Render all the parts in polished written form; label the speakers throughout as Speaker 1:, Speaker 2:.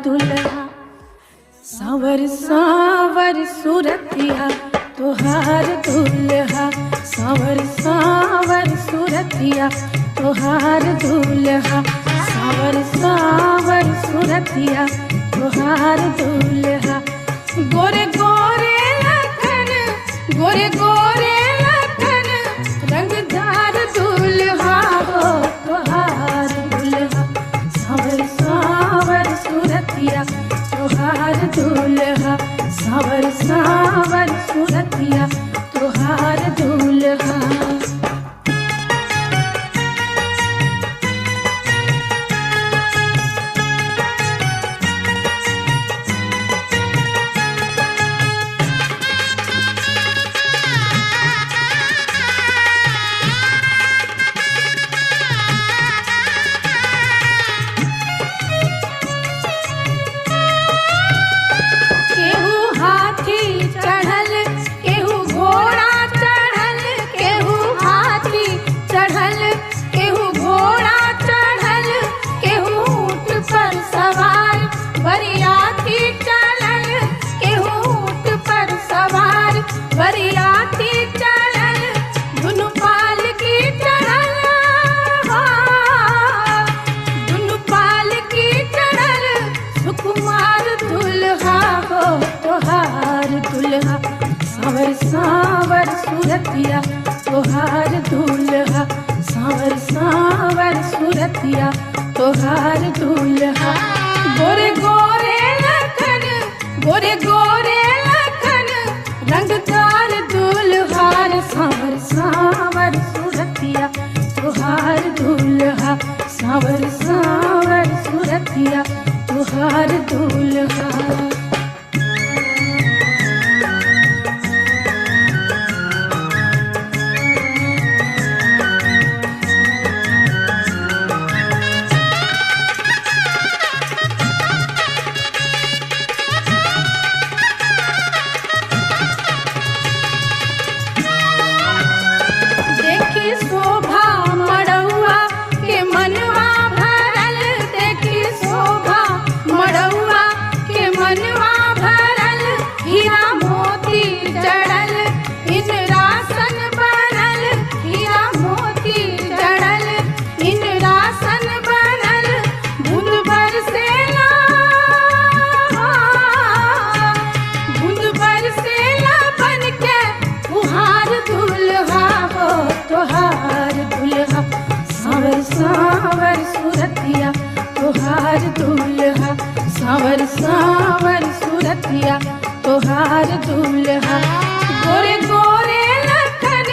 Speaker 1: दुल्हा। सावर सावर सूरतिया तोहार दुल्हा, सावर सावर सूरतिया तोहार दुल्हा, सावर सावर सूरतिया तोहार दुल्हा। गोरे गोरे लखन, गोरे गोरे लखन, रंगदार दुल्हा हो तोहार दुल्हा। सावर सावर सूरतिया तोहार दुल्हा, सावर सावर सूरतिया तोहार दुल्हा। बरियाती चढ़ल दुनु पाल की चढ़ल, दुनु पाल की चढ़ल, सुकुमार दुल्हा हो तोहार दुल्हा। सावर सावर सूरतिया तोहार दुल्हा, सावर सावर सूरतिया तोहार दुल्हा। गोरे गोरे लखन, गोरे गोरे लखन, रंगदार दुल्हार, सावर सावर सूरतिया तोहार दुल्हा, सावर सावर सूरतिया तोहार दुल्हा। शोभा मड़ौआ के मनवा भरल, देखी शोभा मड़ौआ के मनवा भरल, हीरा मोती जड़ल इंद्रासन बनल, हीरा मोती जड़ल इंद्रासन बनल। बूंद बरसेला, बूंद बरसेला बन के फुहार दुल्हा हो तोहार दुल्हा। सावर सावर सूरतिया तोहार दुल्हा, सावर सावर सूरतिया तोहार दुल्हा। गोरे गोरे लखन,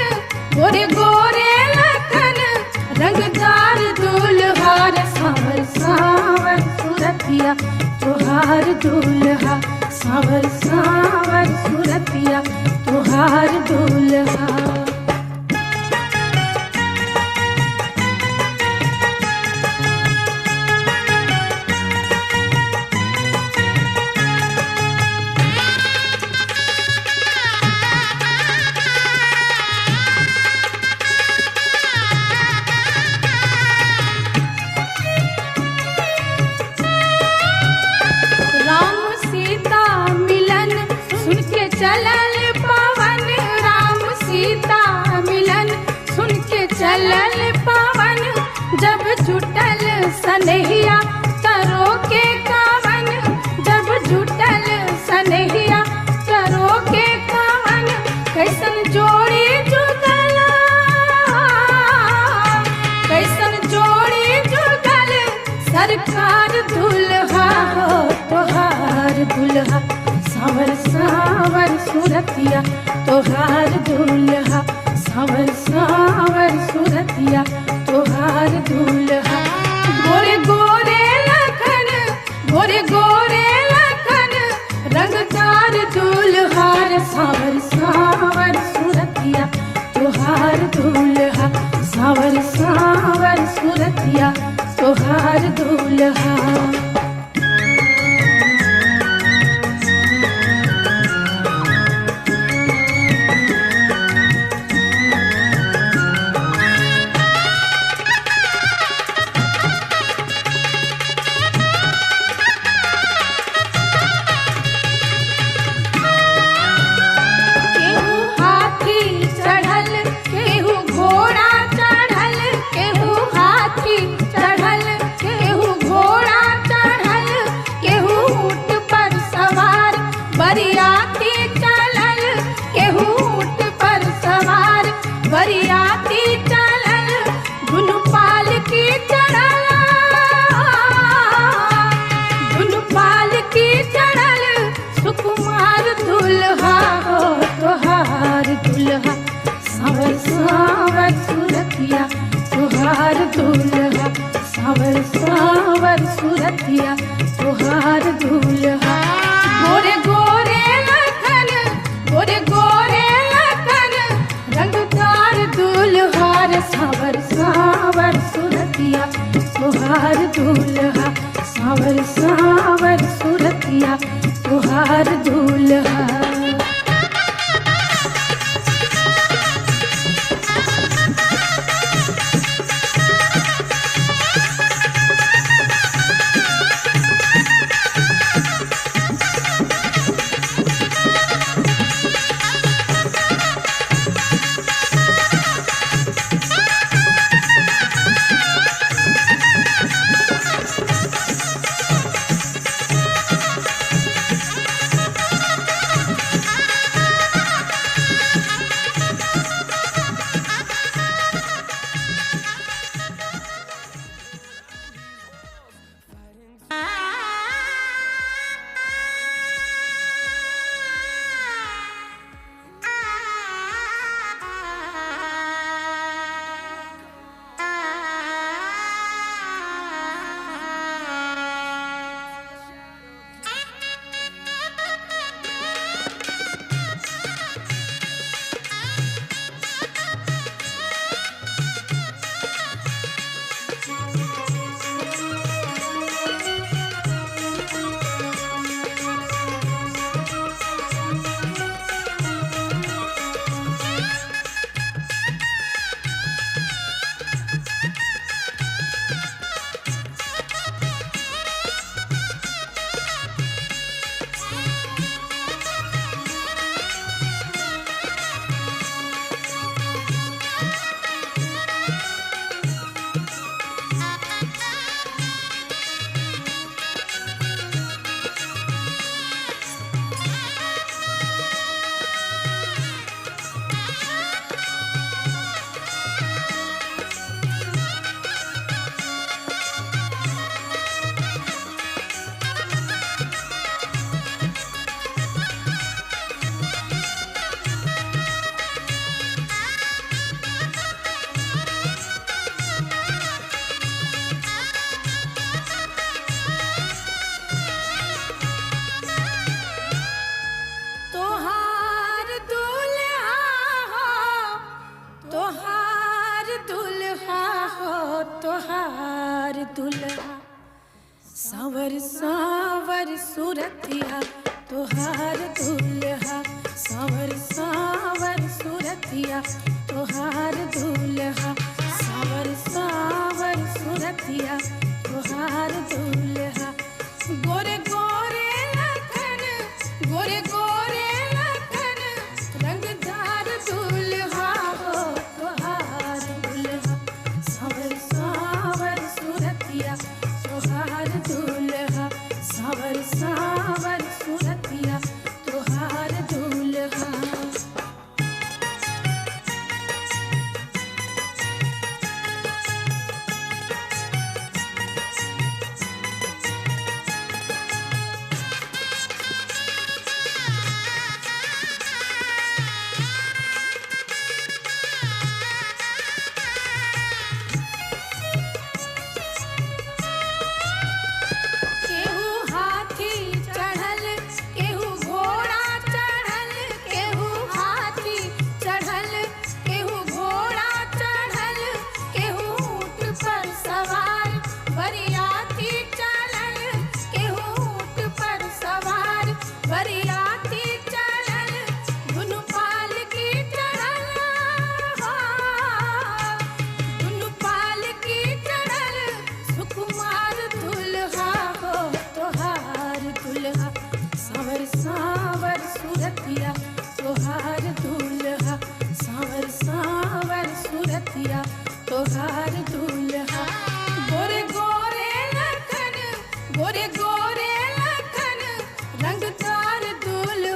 Speaker 1: गोरे गोरे लखन, रंगदार दुल्हार, सावर सावर सूरतिया तोहार दुल्हा, सावर सावर सूरतिया तोहार दुल्हा। चलल पवन, राम सीता मिलन सुन के चलल पवन, जब जुटल सनहिया करो के कावन, जब जुटल सनहिया करो के कावन। कैसन जोड़ी जुगल, कैसन जोड़ी जुगल, सरकार दुल्हा हो तोहार दुल्हा। सावर सावर सूरतिया तोहार दुल्हा, सावर सावर सूरतिया तोहार दुल्हा। गोरे गोरे लखन, गोरे गोरे लखन, रंगदार दुल्हार, सावर सावर सूरतिया तोहार दुल्हा, सावर सावर सूरतिया तोहार दुल्हा। बरियाती चलल केहू ऊंट पर सवार बरियाती चलल दुनु पालकी चढ़ल दुनु पालकी चढ़ल सुकुमार दुल्हा हो तोहार दुल्हा सावर सावर सूरतिया तोहार दुल्हा सावर सावर सूरतिया तोहार दुल्हा गोरे गोरे लखन गोरे गोरे लखन रंगदार दुल्हार सावर सावर सूरतिया तोहार दुल्हा सावर सावर सूरतिया तोहार दुल्हा तोहार दुल्हा सावर सावर सूरतिया तोहार दुल्हा सावर सावर सूरतिया तोहार दुल्हा सावर सावर सूरतिया तोहार दुल्हा गोरे गोरे लखन गोरे गोरे लखन रंगदार दुल्हा हो तोहार दुल्हा सावर सावर सूरतिया तोहार दुल्हा सावर सावर सूरतिया तोहार दुल्हा सावर सावर सूरतिया तोहार दुल्हा सावर सावर सूरतिया तोहार दुल्हा गोरे गोरे लखन गोरे गोरे लखन रंगदार दुल्हा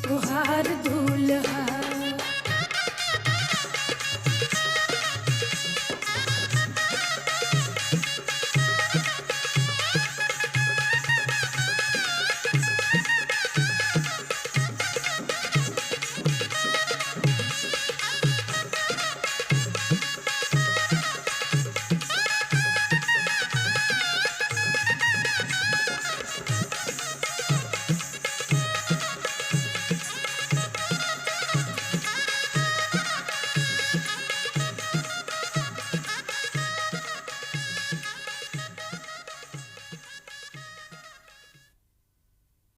Speaker 1: तोहार दूल्हा